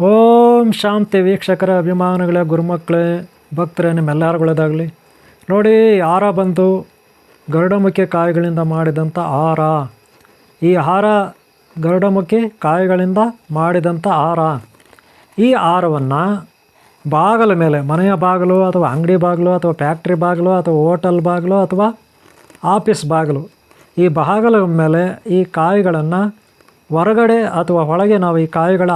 ಓಂ ಶಾಂತಿ ವೀಕ್ಷಕರ ಅಭಿಮಾನಿಗಳೇ, ಗುರುಮಕ್ಕಳೇ, ಭಕ್ತರೇ, ನಿಮ್ಮೆಲ್ಲರಿಗೊಳ್ಳೇದಾಗಲಿ. ನೋಡಿ, ಹಾರ ಬಂತು ಗರುಡಮುಖಿ ಕಾಯಿಗಳಿಂದ ಮಾಡಿದಂಥ ಹಾರ. ಈ ಹಾರ ಗರುಡಮುಖಿ ಕಾಯಿಗಳಿಂದ ಮಾಡಿದಂಥ ಹಾರ. ಈ ಹಾರವನ್ನು ಬಾಗಿಲ ಮೇಲೆ, ಮನೆಯ ಬಾಗಿಲು ಅಥವಾ ಅಂಗಡಿ ಬಾಗಿಲು ಅಥವಾ ಫ್ಯಾಕ್ಟ್ರಿ ಬಾಗಿಲು ಅಥವಾ ಹೋಟೆಲ್ ಬಾಗಿಲು ಅಥವಾ ಆಫೀಸ್ ಬಾಗಿಲು, ಈ ಬಾಗಿಲ ಮೇಲೆ ಈ ಕಾಯಿಗಳನ್ನು ಹೊರಗಡೆ ಅಥವಾ ಒಳಗೆ ನಾವು ಈ ಕಾಯಿಗಳ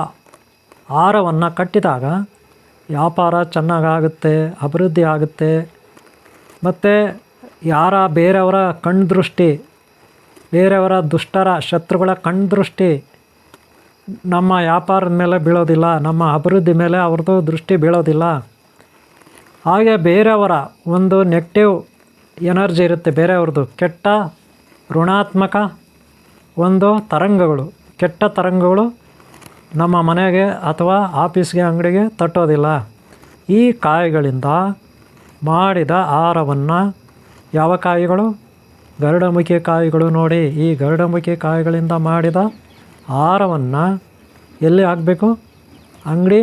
ಹಾರವನ್ನು ಕಟ್ಟಿದಾಗ ವ್ಯಾಪಾರ ಚೆನ್ನಾಗಾಗುತ್ತೆ, ಅಭಿವೃದ್ಧಿ ಆಗುತ್ತೆ. ಮತ್ತು ಯಾರ ಬೇರೆಯವರ ಕಣ್ದೃಷ್ಟಿ, ಬೇರೆಯವರ ದುಷ್ಟರ ಶತ್ರುಗಳ ಕಣ್ದೃಷ್ಟಿ ನಮ್ಮ ವ್ಯಾಪಾರದ ಮೇಲೆ ಬೀಳೋದಿಲ್ಲ, ನಮ್ಮ ಅಭಿವೃದ್ಧಿ ಮೇಲೆ ಅವ್ರದ್ದು ದೃಷ್ಟಿ ಬೀಳೋದಿಲ್ಲ. ಹಾಗೆ ಬೇರೆಯವರ ಒಂದು ನೆಗೆಟಿವ್ ಎನರ್ಜಿ ಇರುತ್ತೆ, ಬೇರೆಯವ್ರದ್ದು ಕೆಟ್ಟ ಋಣಾತ್ಮಕ ಒಂದು ತರಂಗಗಳು, ಕೆಟ್ಟ ತರಂಗಗಳು ನಮ್ಮ ಮನೆಗೆ ಅಥವಾ ಆಫೀಸ್ಗೆ, ಅಂಗಡಿಗೆ ತಟ್ಟೋದಿಲ್ಲ. ಈ ಕಾಯಿಗಳಿಂದ ಮಾಡಿದ ಹಾರವನ್ನು, ಯಾವ ಕಾಯಿಗಳು? ಗರುಡಮುಖಿ ಕಾಯಿಗಳು. ನೋಡಿ, ಈ ಗರುಡಮುಖಿ ಕಾಯಿಗಳಿಂದ ಮಾಡಿದ ಹಾರವನ್ನು ಎಲ್ಲಿ ಹಾಕಬೇಕು? ಅಂಗಡಿ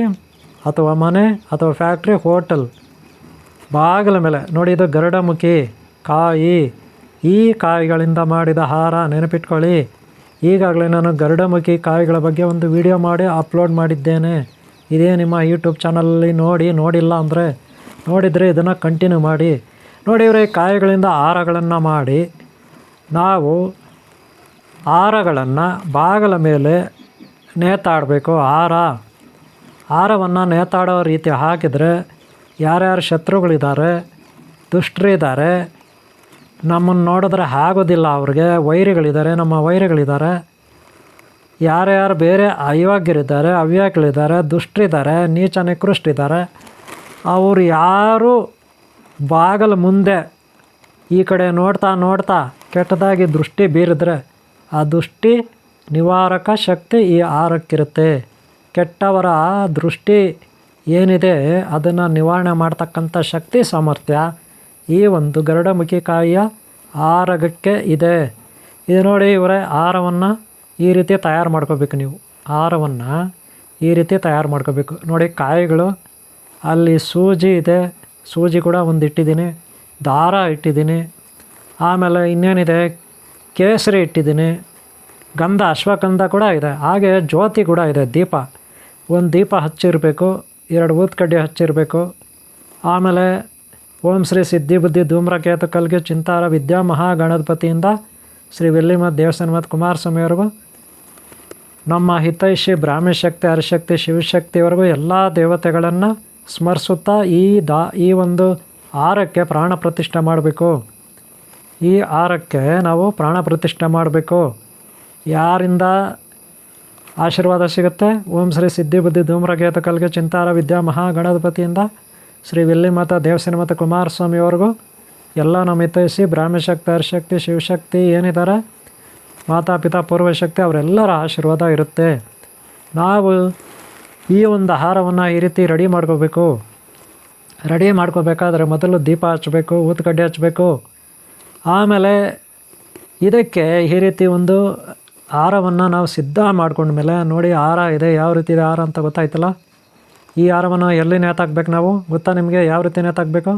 ಅಥವಾ ಮನೆ ಅಥವಾ ಫ್ಯಾಕ್ಟ್ರಿ, ಹೋಟೆಲ್ ಬಾಗಿಲ ಮೇಲೆ. ನೋಡಿ, ಇದು ಗರುಡಮುಖಿ ಕಾಯಿ. ಈ ಕಾಯಿಗಳಿಂದ ಮಾಡಿದ ಹಾರ. ನೆನಪಿಟ್ಕೊಳ್ಳಿ, ಈಗಾಗಲೇ ನಾನು ಗರುಡಮುಖಿ ಕಾಯಿಗಳ ಬಗ್ಗೆ ಒಂದು ವಿಡಿಯೋ ಮಾಡಿ ಅಪ್ಲೋಡ್ ಮಾಡಿದ್ದೇನೆ. ಇದೇ ನಿಮ್ಮ ಯೂಟ್ಯೂಬ್ ಚಾನಲಲ್ಲಿ ನೋಡಿಲ್ಲ ಅಂದರೆ ನೋಡಿದರೆ ಇದನ್ನು ಕಂಟಿನ್ಯೂ ಮಾಡಿ. ನೋಡಿ, ಇವರೇ ಕಾಯಿಗಳಿಂದ ಹಾರಗಳನ್ನು ಮಾಡಿ ನಾವು ಹಾರಗಳನ್ನು ಬಾಗಿಲ ಮೇಲೆ ನೇತಾಡಬೇಕು. ಹಾರವನ್ನು ನೇತಾಡೋ ರೀತಿ ಹಾಕಿದರೆ ಯಾರ್ಯಾರು ಶತ್ರುಗಳಿದ್ದಾರೆ, ದುಷ್ಟರಿದ್ದಾರೆ, ನಮ್ಮನ್ನು ನೋಡಿದ್ರೆ ಆಗೋದಿಲ್ಲ, ಅವ್ರಿಗೆ ವೈರಿಗಳಿದ್ದಾರೆ, ನಮ್ಮ ವೈರಿಗಳಿದ್ದಾರೆ, ಯಾರ್ಯಾರು ಬೇರೆ ಅಯೋಗ್ಯರಿದ್ದಾರೆ, ಅವ್ಯಾಕ್ಯಗಳಿದ್ದಾರೆ, ದುಷ್ಟರಿದ್ದಾರೆ, ನೀಚ ನಿಕೃಷ್ಟಿದ್ದಾರೆ, ಅವರು ಯಾರು ಬಾಗಿಲ ಮುಂದೆ ಈ ಕಡೆ ನೋಡ್ತಾ ಕೆಟ್ಟದಾಗಿ ದೃಷ್ಟಿ ಬೀರಿದ್ರೆ ಆ ದೃಷ್ಟಿ ನಿವಾರಕ ಶಕ್ತಿ ಈ ಹಾರಕ್ಕಿರುತ್ತೆ. ಕೆಟ್ಟವರ ದೃಷ್ಟಿ ಏನಿದೆ ಅದನ್ನು ನಿವಾರಣೆ ಮಾಡ್ತಕ್ಕಂಥ ಶಕ್ತಿ, ಸಾಮರ್ಥ್ಯ ಈ ಒಂದು ಗರುಡಮುಖಿ ಕಾಯಿಯ ಹಾರಕ್ಕೆ ಇದೆ. ಇದು ನೋಡಿ, ಇವರೇ ಹಾರವನ್ನು ಈ ರೀತಿ ತಯಾರು ಮಾಡ್ಕೋಬೇಕು. ನೀವು ಹಾರವನ್ನು ಈ ರೀತಿ ತಯಾರು ಮಾಡ್ಕೋಬೇಕು. ನೋಡಿ, ಕಾಯಿಗಳು ಅಲ್ಲಿ ಸೂಜಿ ಇದೆ, ಸೂಜಿ ಕೂಡ ಒಂದು ಇಟ್ಟಿದ್ದೀನಿ, ದಾರ ಇಟ್ಟಿದ್ದೀನಿ, ಆಮೇಲೆ ಇನ್ನೇನಿದೆ, ಕೇಸರಿ ಇಟ್ಟಿದ್ದೀನಿ, ಗಂಧ, ಅಶ್ವಗಂಧ ಕೂಡ ಇದೆ, ಹಾಗೆ ಜ್ಯೋತಿ ಕೂಡ ಇದೆ, ದೀಪ, ಒಂದು ದೀಪ ಹಚ್ಚಿರಬೇಕು, 2 ಊದ್ಕಡ್ಡಿ ಹಚ್ಚಿರಬೇಕು. ಆಮೇಲೆ ಓಂ ಶ್ರೀ ಸಿದ್ಧಿ ಬುದ್ಧಿ ಧೂಮ್ರಕೇತು ಕಲ್ಗೆ ಚಿಂತಾರ ವಿದ್ಯಾ ಮಹಾಗಣಪತಿಯಿಂದ ಶ್ರೀ ವಿಲ್ಲಿಮಠ ದೇವಸ್ಥಾನ ಮತ್ತು ಕುಮಾರಸ್ವಾಮಿಯವರೆಗೂ, ನಮ್ಮ ಹಿತೈಷಿ ಬ್ರಾಹ್ಮಿ ಶಕ್ತಿ, ಹರಿಶಕ್ತಿ, ಶಿವಶಕ್ತಿವರೆಗೂ ಎಲ್ಲ ದೇವತೆಗಳನ್ನು ಸ್ಮರಿಸುತ್ತಾ ಈ ಒಂದು ಹಾರಕ್ಕೆ ಪ್ರಾಣ ಪ್ರತಿಷ್ಠೆ ಮಾಡಬೇಕು. ಈ ಹಾರಕ್ಕೆ ನಾವು ಪ್ರಾಣ ಪ್ರತಿಷ್ಠೆ ಮಾಡಬೇಕು. ಯಾರಿಂದ ಆಶೀರ್ವಾದ ಸಿಗುತ್ತೆ? ಓಂ ಶ್ರೀ ಸಿದ್ಧಿ ಬುದ್ಧಿ ಧೂಮ್ರಕೇತು ಕಲ್ಗೆ ಚಿಂತಾರ ವಿದ್ಯಾ ಮಹಾಗಣಪತಿಯಿಂದ ಶ್ರೀ ವಿಲ್ಲಿಮಠ ದೇವಸ್ಥಾನ ಮತ್ತು ಕುಮಾರಸ್ವಾಮಿಯವರೆಗೂ ಎಲ್ಲ ನಮ್ಮ ಹಿತೈಷಿ ಬ್ರಾಹ್ಮಿ ಶಕ್ತಿ, ಹರಿಶಕ್ತಿ, ಶಿವಶಕ್ತಿ ಏನಿದ್ದಾರೆ, ಮಾತಾಪಿತಾ ಪೂರ್ವಶಕ್ತಿ, ಅವರೆಲ್ಲರ ಆಶೀರ್ವಾದ ಇರುತ್ತೆ. ನಾವು ಈ ಒಂದು ಹಾರವನ್ನು ಈ ರೀತಿ ರೆಡಿ ಮಾಡ್ಕೋಬೇಕು. ರೆಡಿ ಮಾಡ್ಕೋಬೇಕಾದ್ರೆ ಮೊದಲು ದೀಪ ಹಚ್ಚಬೇಕು, ಊದ್ಕಡ್ಡಿ ಹಚ್ಚಬೇಕು. ಆಮೇಲೆ ಇದಕ್ಕೆ ಈ ರೀತಿ ಒಂದು ಹಾರವನ್ನು ನಾವು ಸಿದ್ಧ ಮಾಡ್ಕೊಂಡ್ಮೇಲೆ, ನೋಡಿ ಹಾರ ಇದೆ, ಯಾವ ರೀತಿ ಇದೆ ಹಾರ ಅಂತ ಗೊತ್ತಾಯ್ತಲ್ಲ. ಈ ಹಾರವನ್ನು ಎಲ್ಲಿ ನೇತಾಕಬೇಕು ನಾವು ಗೊತ್ತಾ ನಿಮಗೆ? ಯಾವ ರೀತಿ ನೇತಾಕಬೇಕು?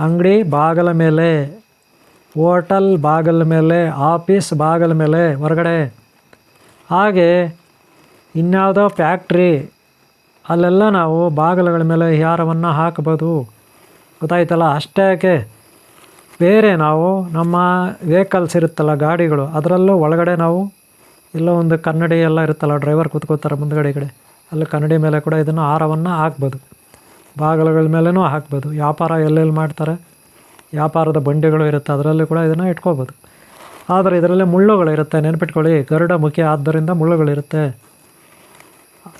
ಅಂಗಡಿ ಬಾಗಿಲ ಮೇಲೆ, ಹೋಟೆಲ್ ಬಾಗಿಲ ಮೇಲೆ, ಆಫೀಸ್ ಬಾಗಿಲ ಮೇಲೆ, ಹೊರಗಡೆ, ಹಾಗೆ ಇನ್ಯಾವುದೋ ಫ್ಯಾಕ್ಟ್ರಿ, ಅಲ್ಲೆಲ್ಲ ನಾವು ಬಾಗಿಲುಗಳ ಮೇಲೆ ಈ ಹಾರವನ್ನು ಹಾಕ್ಬೋದು. ಗೊತ್ತಾಯ್ತಲ್ಲ. ಅಷ್ಟೇ ಯಾಕೆ, ಬೇರೆ ನಾವು ನಮ್ಮ ವೆಹಿಕಲ್ಸ್ ಇರುತ್ತಲ್ಲ, ಗಾಡಿಗಳು, ಅದರಲ್ಲೂ ಒಳಗಡೆ ನಾವು ಎಲ್ಲೋ ಒಂದು ಕನ್ನಡಿ ಎಲ್ಲ ಇರುತ್ತಲ್ಲ, ಡ್ರೈವರ್ ಕೂತ್ಕೋತಾರೆ ಮುಂದ್ಗಡೆ ಕಡೆ, ಅಲ್ಲಿ ಕನ್ನಡಿ ಮೇಲೆ ಕೂಡ ಇದನ್ನು ಹಾರವನ್ನು ಹಾಕ್ಬೋದು. ಬಾಗಿಲುಗಳ ಮೇಲೂ ಹಾಕ್ಬೋದು. ವ್ಯಾಪಾರ ಎಲ್ಲೆಲ್ಲಿ ಮಾಡ್ತಾರೆ, ವ್ಯಾಪಾರದ ಬಂಡಿಗಳು ಇರುತ್ತೆ, ಅದರಲ್ಲಿ ಕೂಡ ಇದನ್ನು ಇಟ್ಕೋಬೋದು. ಆದರೆ ಇದರಲ್ಲಿ ಮುಳ್ಳುಗಳಿರುತ್ತೆ, ನೆನಪಿಟ್ಕೊಳ್ಳಿ. ಗರುಡಮುಖಿ ಆದ್ದರಿಂದ ಮುಳ್ಳುಗಳಿರುತ್ತೆ,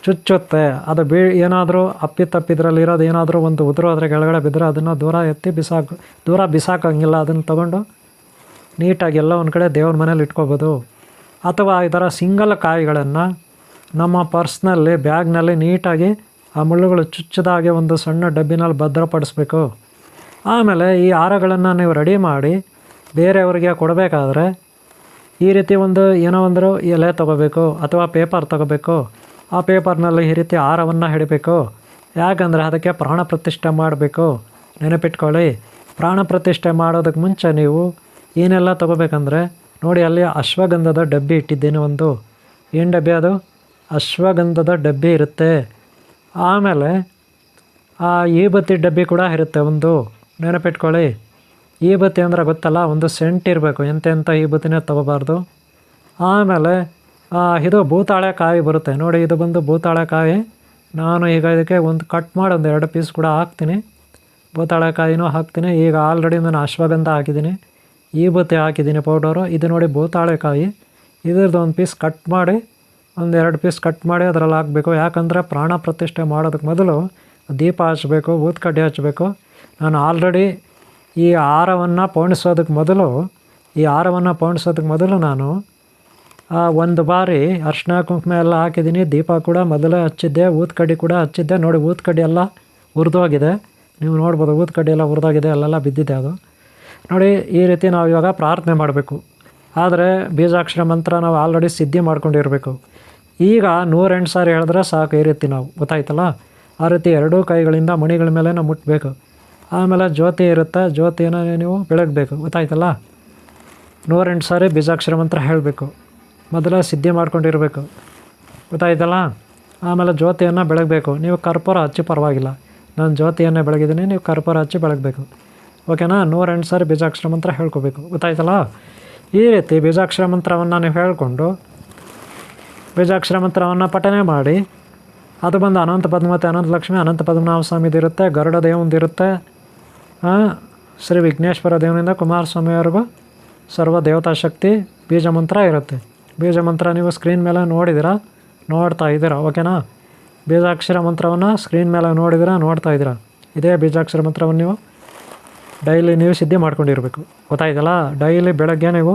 ಚುಚ್ಚುತ್ತೆ. ಅದು ಏನಾದರೂ ಅಪ್ಪಿತಪ್ಪಿದ್ರಲ್ಲಿ ಇರೋದು ಏನಾದರೂ ಒಂದು ಉದುರೋದ್ರೆ ಕೆಳಗಡೆ ಬಿದ್ದರೆ ಅದನ್ನು ದೂರ ಎತ್ತಿ ದೂರ ಬಿಸಾಕೋಂಗಿಲ್ಲ. ಅದನ್ನು ತೊಗೊಂಡು ನೀಟಾಗಿ ಎಲ್ಲ ಒಂದು ಕಡೆ ದೇವ್ರ ಮನೇಲಿ ಇಟ್ಕೋಬೋದು. ಅಥವಾ ಈ ಥರ ಸಿಂಗಲ್ ಕಾಯಿಗಳನ್ನು ನಮ್ಮ ಪರ್ಸ್ನಲ್ಲಿ, ಬ್ಯಾಗ್ನಲ್ಲಿ ನೀಟಾಗಿ ಆ ಮುಳ್ಳುಗಳು ಚುಚ್ಚದಾಗೆ ಒಂದು ಸಣ್ಣ ಡಬ್ಬಿನಲ್ಲಿ ಭದ್ರಪಡಿಸ್ಬೇಕು. ಆಮೇಲೆ ಈ ಹಾರಗಳನ್ನು ನೀವು ರೆಡಿ ಮಾಡಿ ಬೇರೆಯವರಿಗೆ ಕೊಡಬೇಕಾದ್ರೆ ಈ ರೀತಿ ಒಂದು ಏನೋ ಒಂದು ಎಲೆ ತೊಗೋಬೇಕು ಅಥವಾ ಪೇಪರ್ ತೊಗೋಬೇಕು. ಆ ಪೇಪರ್ನಲ್ಲಿ ಈ ರೀತಿ ಆಹಾರವನ್ನು ಹಿಡಿಬೇಕು. ಯಾಕಂದರೆ ಅದಕ್ಕೆ ಪ್ರಾಣ ಪ್ರತಿಷ್ಠೆ ಮಾಡಬೇಕು. ನೆನಪಿಟ್ಕೊಳ್ಳಿ, ಪ್ರಾಣ ಪ್ರತಿಷ್ಠೆ ಮಾಡೋದಕ್ಕೆ ಮುಂಚೆ ನೀವು ಏನೆಲ್ಲ ತೊಗೋಬೇಕಂದ್ರೆ ನೋಡಿ, ಅಲ್ಲಿ ಅಶ್ವಗಂಧದ ಡಬ್ಬಿ ಇಟ್ಟಿದ್ದೀನಿ. ಒಂದು ಏನು ಡಬ್ಬಿ? ಅದು ಅಶ್ವಗಂಧದ ಡಬ್ಬಿ ಇರುತ್ತೆ. ಆಮೇಲೆ ಈ ಬತ್ತಿ ಡಬ್ಬಿ ಕೂಡ ಇರುತ್ತೆ ಒಂದು. ನೆನಪಿಟ್ಕೊಳ್ಳಿ, ಈ ಬತ್ತಿ ಅಂದರೆ ಗೊತ್ತಲ್ಲ, ಒಂದು ಸೆಂಟ್ ಇರಬೇಕು. ಎಂತೆಂಥ ಈ ಬತ್ತಿನೇ ತೊಗೋಬಾರ್ದು. ಆಮೇಲೆ ಇದು ಭೂತಾಳೆಕಾಯಿ ಬರುತ್ತೆ ನೋಡಿ, ಇದು ಬಂದು ಭೂತಾಳೆಕಾಯಿ. ನಾನು ಈಗ ಇದಕ್ಕೆ ಒಂದು ಕಟ್ ಮಾಡಿ ಒಂದು 2 ಪೀಸ್ ಕೂಡ ಹಾಕ್ತೀನಿ. ಭೂತಾಳೆಕಾಯಿನೂ ಹಾಕ್ತೀನಿ. ಈಗ ಆಲ್ರೆಡಿ ನಾನು ಅಶ್ವಗಂಧ ಹಾಕಿದ್ದೀನಿ, ಈ ಬತ್ತಿ ಹಾಕಿದ್ದೀನಿ ಪೌಡರು. ಇದು ನೋಡಿ ಭೂತಾಳೆಕಾಯಿ, ಇದ್ರದ್ದು ಒಂದು ಪೀಸ್ ಕಟ್ ಮಾಡಿ, ಒಂದು 2 ಪೀಸ್ ಕಟ್ ಮಾಡಿ ಅದರಲ್ಲಿ ಹಾಕಬೇಕು. ಯಾಕಂದರೆ ಪ್ರಾಣ ಪ್ರತಿಷ್ಠೆ ಮಾಡೋದಕ್ಕೆ ಮೊದಲು ದೀಪ ಹಚ್ಚಬೇಕು, ಊದ್ಕಡ್ಡಿ ಹಚ್ಚಬೇಕು. ನಾನು ಆಲ್ರೆಡಿ ಈ ಆಹಾರವನ್ನು ಪೌಣಿಸೋದಕ್ಕೆ ಮೊದಲು ನಾನು ಒಂದು ಬಾರಿ ಅರಿಶಿನ ಕುಂಕುಮ ಎಲ್ಲ ಹಾಕಿದ್ದೀನಿ. ದೀಪ ಕೂಡ ಮೊದಲೇ ಹಚ್ಚಿದ್ದೆ, ಊದ್ಕಡ್ಡಿ ಕೂಡ ಹಚ್ಚಿದ್ದೆ. ನೋಡಿ, ಊದ್ಕಡ್ಡಿ ಎಲ್ಲ ಹುರಿದೋಗಿದೆ, ನೀವು ನೋಡ್ಬೋದು. ಊದ್ಕಡ್ಡಿ ಎಲ್ಲ ಹುರಿದೋಗಿದೆ, ಅಲ್ಲೆಲ್ಲ ಬಿದ್ದಿದೆ ಅದು ನೋಡಿ. ಈ ರೀತಿ ನಾವು ಇವಾಗ ಪ್ರಾರ್ಥನೆ ಮಾಡಬೇಕು. ಆದರೆ ಬೀಜಾಕ್ಷರ ಮಂತ್ರ ನಾವು ಆಲ್ರೆಡಿ ಸಿದ್ಧಿ ಮಾಡ್ಕೊಂಡಿರಬೇಕು. ಈಗ 108 ಸಾರಿ ಹೇಳಿದ್ರೆ ಸಾಕು. ಈ ರೀತಿ ನಾವು ಗೊತ್ತಾಯ್ತಲ್ಲ, ಆ ರೀತಿ 2 ಕೈಗಳಿಂದ ಮಣಿಗಳ ಮೇಲೆ ನಾವು ಮುಟ್ಟಬೇಕು. ಆಮೇಲೆ ಜ್ಯೋತಿ ಇರುತ್ತೆ, ಜ್ಯೋತಿಯನ್ನು ನೀವು ಬೆಳಗಬೇಕು. ಗೊತ್ತಾಯ್ತಲ್ಲ, 108 ಸಾರಿ ಬೀಜಾಕ್ಷರ ಮಂತ್ರ ಹೇಳಬೇಕು. ಮೊದಲೇ ಸಿದ್ಧಿ ಮಾಡ್ಕೊಂಡಿರಬೇಕು. ಗೊತ್ತಾಯ್ತಲ್ಲ. ಆಮೇಲೆ ಜ್ಯೋತಿಯನ್ನು ಬೆಳಗಬೇಕು. ನೀವು ಕರ್ಪೂರ ಹಚ್ಚಿ ಪರವಾಗಿಲ್ಲ, ನಾನು ಜ್ಯೋತಿಯನ್ನೇ ಬೆಳಗಿದ್ದೀನಿ, ನೀವು ಕರ್ಪೂರ ಹಚ್ಚಿ ಬೆಳಗಬೇಕು. ಓಕೆನಾ? 108 ಸಾರಿ ಬೀಜಾಕ್ಷರ ಮಂತ್ರ ಹೇಳ್ಕೋಬೇಕು. ಗೊತ್ತಾಯ್ತಲ್ಲ. ಈ ರೀತಿ ಬೀಜಾಕ್ಷರ ಮಂತ್ರವನ್ನು ನೀವು ಹೇಳಿಕೊಂಡು ಬೀಜಾಕ್ಷರ ಮಂತ್ರವನ್ನು ಪಠನೆ ಮಾಡಿ, ಅದು ಬಂದು ಅನಂತ ಪದ್ಮಾವತಿ, ಅನಂತ ಲಕ್ಷ್ಮಿ, ಅನಂತ ಪದ್ಮನಾಭ ಸ್ವಾಮಿದಿರುತ್ತೆ, ಗರುಡ ದೇವಂದಿರುತ್ತೆ, ಶ್ರೀ ವಿಘ್ನೇಶ್ವರ ದೇವನಿಂದ ಕುಮಾರಸ್ವಾಮಿಯವರೆಗೂ ಸರ್ವ ದೇವತಾ ಶಕ್ತಿ ಬೀಜ ಮಂತ್ರ ಇರುತ್ತೆ. ಬೀಜ ಮಂತ್ರ ನೀವು ಸ್ಕ್ರೀನ್ ಮೇಲೆ ನೋಡ್ತಾ ಇದ್ದೀರಾ. ಓಕೆನಾ? ಬೀಜಾಕ್ಷರ ಮಂತ್ರವನ್ನು ಸ್ಕ್ರೀನ್ ಮೇಲೆ ನೋಡ್ತಾ ಇದ್ದೀರಾ. ಇದೇ ಬೀಜಾಕ್ಷರ ಮಂತ್ರವನ್ನು ನೀವು ಡೈಲಿ ನೀವು ಸಿದ್ಧಿ ಮಾಡ್ಕೊಂಡಿರಬೇಕು. ಗೊತ್ತಾಯ್ತಲ್ಲ. ಡೈಲಿ ಬೆಳಗ್ಗೆ ನೀವು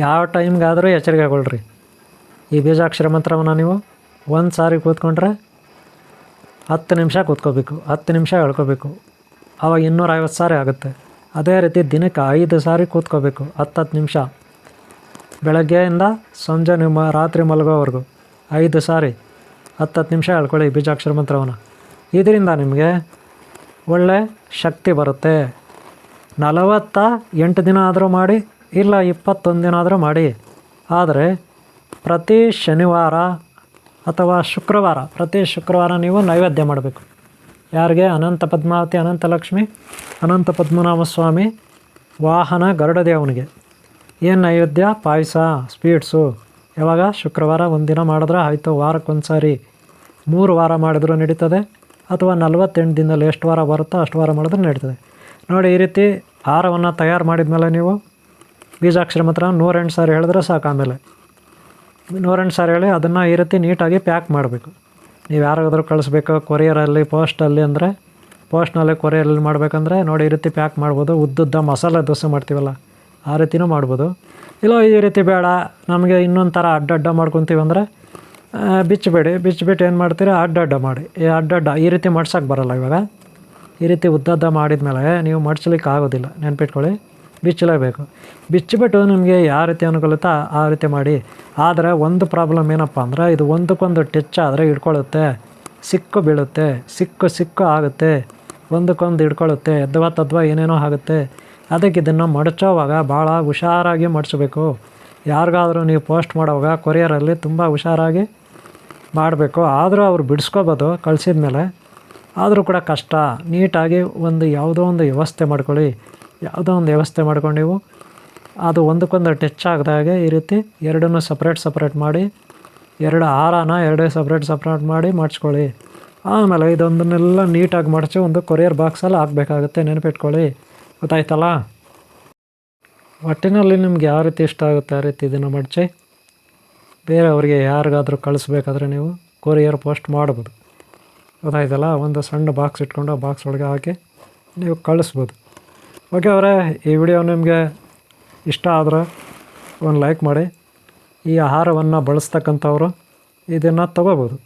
ಯಾವ ಟೈಮ್ಗಾದರೂ ಎಚ್ಚರಿಕೆಗೊಳ್ರಿ. ಈ ಬೀಜಾಕ್ಷರ ಮಂತ್ರವನ್ನು ನೀವು ಒಂದು ಸಾರಿ ಕೂತ್ಕೊಂಡ್ರೆ 10 ನಿಮಿಷ ಕೂತ್ಕೋಬೇಕು, 10 ನಿಮಿಷ ಹೇಳ್ಕೋಬೇಕು. ಆವಾಗ 250 ಸಾರಿ ಆಗುತ್ತೆ. ಅದೇ ರೀತಿ ದಿನಕ್ಕೆ 5 ಸಾರಿ ಕೂತ್ಕೋಬೇಕು, 10 ನಿಮಿಷ. ಬೆಳಗ್ಗೆಯಿಂದ ಸಂಜೆ ನಿಮ್ಮ ರಾತ್ರಿ ಮಲಗೋವರೆಗೂ 5 ಸಾರಿ 10 ನಿಮಿಷ ಹೇಳ್ಕೊಳ್ಳಿ ಬೀಜಾಕ್ಷರ ಮಂತ್ರವನ್ನು. ಇದರಿಂದ ನಿಮಗೆ ಒಳ್ಳೆ ಶಕ್ತಿ ಬರುತ್ತೆ. 48 ದಿನ ಆದರೂ ಮಾಡಿ, ಇಲ್ಲ 21 ದಿನ ಆದರೂ ಮಾಡಿ. ಆದರೆ ಪ್ರತಿ ಶನಿವಾರ ಅಥವಾ ಪ್ರತಿ ಶುಕ್ರವಾರ ನೀವು ನೈವೇದ್ಯ ಮಾಡಬೇಕು. ಯಾರಿಗೆ? ಅನಂತ ಪದ್ಮಾವತಿ, ಅನಂತ ಲಕ್ಷ್ಮಿ, ಅನಂತ ಪದ್ಮನಾಭ ಸ್ವಾಮಿ ವಾಹನ ಗರುಡದೇವನಿಗೆ. ಏನು ನೈವೇದ್ಯ? ಪಾಯಸ, ಸ್ವೀಟ್ಸು. ಯಾವಾಗ? ಶುಕ್ರವಾರ ಒಂದಿನ ಮಾಡಿದ್ರೆ ಆಯಿತು. ವಾರಕ್ಕೊಂದು ಸಾರಿ 3 ವಾರ ಮಾಡಿದ್ರೂ ನಡೀತದೆ, ಅಥವಾ 48 ದಿನದಲ್ಲಿ ಎಷ್ಟು ವಾರ ಬರುತ್ತೋ ಅಷ್ಟು ವಾರ ಮಾಡಿದ್ರೆ ನಡೀತದೆ. ನೋಡಿ, ಈ ರೀತಿ ಆಹಾರವನ್ನು ತಯಾರು ಮಾಡಿದ ಮೇಲೆ ನೀವು ಬೀಜಾಕ್ಷರ ಮಂತ್ರ 108 ಸಾರಿ ಹೇಳಿದ್ರೆ ಸಾಕು. ಆಮೇಲೆ 108 ಸಾರಿ ಹೇಳಿ ಅದನ್ನು ಈ ರೀತಿ ನೀಟಾಗಿ ಪ್ಯಾಕ್ ಮಾಡಬೇಕು. ನೀವು ಯಾರಿಗಾದ್ರೂ ಕಳಿಸ್ಬೇಕು ಕೊರಿಯರಲ್ಲಿ, ಪೋಸ್ಟಲ್ಲಿ ಅಂದರೆ ಪೋಸ್ಟ್ನಲ್ಲಿ, ಕೊರಿಯರಲ್ಲಿ ಮಾಡಬೇಕಂದ್ರೆ ನೋಡಿ ಈ ರೀತಿ ಪ್ಯಾಕ್ ಮಾಡ್ಬೋದು. ಉದ್ದುದ್ದ ಮಸಾಲೆ ದೋಸೆ ಮಾಡ್ತೀವಲ್ಲ ಆ ರೀತಿನೂ ಮಾಡ್ಬೋದು. ಇಲ್ಲ ಈ ರೀತಿ ಬೇಡ, ನಮಗೆ ಇನ್ನೊಂದು ಥರ ಅಡ್ಡ ಮಾಡ್ಕೊತೀವಿ ಅಂದರೆ ಬಿಚ್ಚಿಬಿಟ್ಟು ಏನು ಮಾಡ್ತೀರಿ, ಅಡ್ಡ ಮಾಡಿ. ಈ ರೀತಿ ಮಾಡ್ಸೋಕ್ಕೆ ಬರೋಲ್ಲ. ಇವಾಗ ಈ ರೀತಿ ಉದ್ದದ್ದ ಮಾಡಿದ ಮೇಲೆ ನೀವು ಮಡ್ಸ್ಲಿಕ್ಕೆ ಆಗೋದಿಲ್ಲ. ನೆನ್ಪಿಟ್ಕೊಳ್ಳಿ, ಬಿಚ್ಚಲೇಬೇಕು. ಬಿಚ್ಚಿಬಿಟ್ಟು ನಿಮಗೆ ಯಾವ ರೀತಿ ಅನುಕೂಲತೆ ಆ ರೀತಿ ಮಾಡಿ. ಆದರೆ ಒಂದು ಪ್ರಾಬ್ಲಮ್ ಏನಪ್ಪ ಅಂದರೆ, ಇದು ಒಂದಕ್ಕೊಂದು ಟಚ್ ಆದರೆ ಹಿಡ್ಕೊಳ್ಳುತ್ತೆ, ಸಿಕ್ಕು ಬೀಳುತ್ತೆ, ಸಿಕ್ಕು ಆಗುತ್ತೆ, ಒಂದಕ್ಕೊಂದು ಹಿಡ್ಕೊಳ್ಳುತ್ತೆ, ತದ್ವಾ ಏನೇನೋ ಆಗುತ್ತೆ. ಅದಕ್ಕೆ ಇದನ್ನು ಮಡಚೋವಾಗ ಭಾಳ ಹುಷಾರಾಗಿ ಮಡಚಬೇಕು. ಯಾರಿಗಾದರೂ ನೀವು ಪೋಸ್ಟ್ ಮಾಡೋವಾಗ ಕೊರಿಯರಲ್ಲಿ ತುಂಬ ಹುಷಾರಾಗಿ ಮಾಡಬೇಕು. ಆದರೂ ಅವ್ರು ಬಿಡಿಸ್ಕೋಬೋದು ಕಳಿಸಿದ ಮೇಲೆ, ಆದರೂ ಕೂಡ ಕಷ್ಟ. ನೀಟಾಗಿ ಯಾವುದೋ ಒಂದು ವ್ಯವಸ್ಥೆ ಮಾಡ್ಕೊಳ್ಳಿ. ಯಾವುದೋ ಒಂದು ವ್ಯವಸ್ಥೆ ಮಾಡ್ಕೊಂಡು ನೀವು ಅದು ಒಂದಕ್ಕೊಂದು ಟಚ್ ಆಗದಾಗೆ ಈ ರೀತಿ ಎರಡನ್ನೂ ಸಪ್ರೇಟ್ ಮಾಡಿ, 2 ಹಾರನ ಸಪ್ರೇಟ್ ಮಾಡಿ ಮಡ್ಚ್ಕೊಳ್ಳಿ. ಆಮೇಲೆ ಇದೊಂದನ್ನೆಲ್ಲ ನೀಟಾಗಿ ಮಡಚಿ ಒಂದು ಕೊರಿಯರ್ ಬಾಕ್ಸಲ್ಲಿ ಹಾಕಬೇಕಾಗುತ್ತೆ. ನೆನಪಿಟ್ಕೊಳ್ಳಿ. ಗೊತ್ತಾಯ್ತಲ್ಲ. ಒಟ್ಟಿನಲ್ಲಿ ನಿಮ್ಗೆ ಯಾವ ರೀತಿ ಇಷ್ಟ ಆಗುತ್ತೆ ಆ ರೀತಿ ಇದನ್ನು ಮಡಚಿ ಬೇರೆಯವ್ರಿಗೆ ಯಾರಿಗಾದರೂ ಕಳಿಸ್ಬೇಕಾದ್ರೆ ನೀವು ಕೊರಿಯರ್ ಪೋಸ್ಟ್ ಮಾಡ್ಬೋದು. ಗೊತ್ತಾಯ್ತಲ್ಲ. ಒಂದು ಸಣ್ಣ ಬಾಕ್ಸ್ ಇಟ್ಕೊಂಡು ಆ ಬಾಕ್ಸ್ ಒಳಗೆ ಹಾಕಿ ನೀವು ಕಳಿಸ್ಬೋದು. ಓಕೆ ಅವರೇ, ಈ ವಿಡಿಯೋ ನಿಮಗೆ ಇಷ್ಟ ಆದರೆ ಒಂದು ಲೈಕ್ ಮಾಡಿ. ಈ ಆಹಾರವನ್ನು ಬಳಸ್ತಕ್ಕಂಥವ್ರು ಇದನ್ನು ತೊಗೋಬೋದು.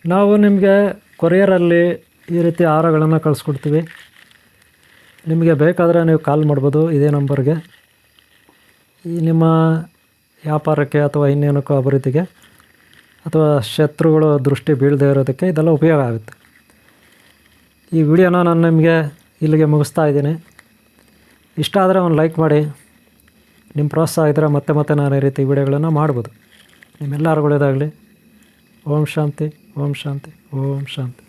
ನಾವು ನಿಮಗೆ ಕೊರಿಯರಲ್ಲಿ ಈ ರೀತಿ ಆಹಾರಗಳನ್ನು ಕಳಿಸ್ಕೊಡ್ತೀವಿ. ನಿಮಗೆ ಬೇಕಾದರೆ ನೀವು ಕಾಲ್ ಮಾಡ್ಬೋದು ಇದೇ ನಂಬರ್ಗೆ. ಈ ನಿಮ್ಮ ವ್ಯಾಪಾರಕ್ಕೆ ಅಥವಾ ಇನ್ನೇನಕ್ಕೋ ಅಭಿವೃದ್ಧಿಗೆ ಅಥವಾ ಶತ್ರುಗಳು ದೃಷ್ಟಿ ಬೀಳದೇ ಇರೋದಕ್ಕೆ ಇದೆಲ್ಲ ಉಪಯೋಗ ಆಗುತ್ತೆ. ಈ ವಿಡಿಯೋನ ನಾನು ನಿಮಗೆ ಇಲ್ಲಿಗೆ ಮುಗಿಸ್ತಾ ಇದ್ದೀನಿ. ಇಷ್ಟ ಆದರೆ ಒಂದು ಲೈಕ್ ಮಾಡಿ. ನಿಮ್ಮ ಪ್ರೋತ್ಸಾಹ ಇದ್ದರೆ ಮತ್ತೆ ನಾನು ಈ ರೀತಿ ವಿಡಿಯೋಗಳನ್ನು ಮಾಡ್ಬೋದು. ನಿಮ್ಮೆಲ್ಲರಿಗೂ ಒಳ್ಳೆಯದಾಗಲಿ. ಓಂ ಶಾಂತಿ, ಓಂ ಶಾಂತಿ, ಓಂ ಶಾಂತಿ.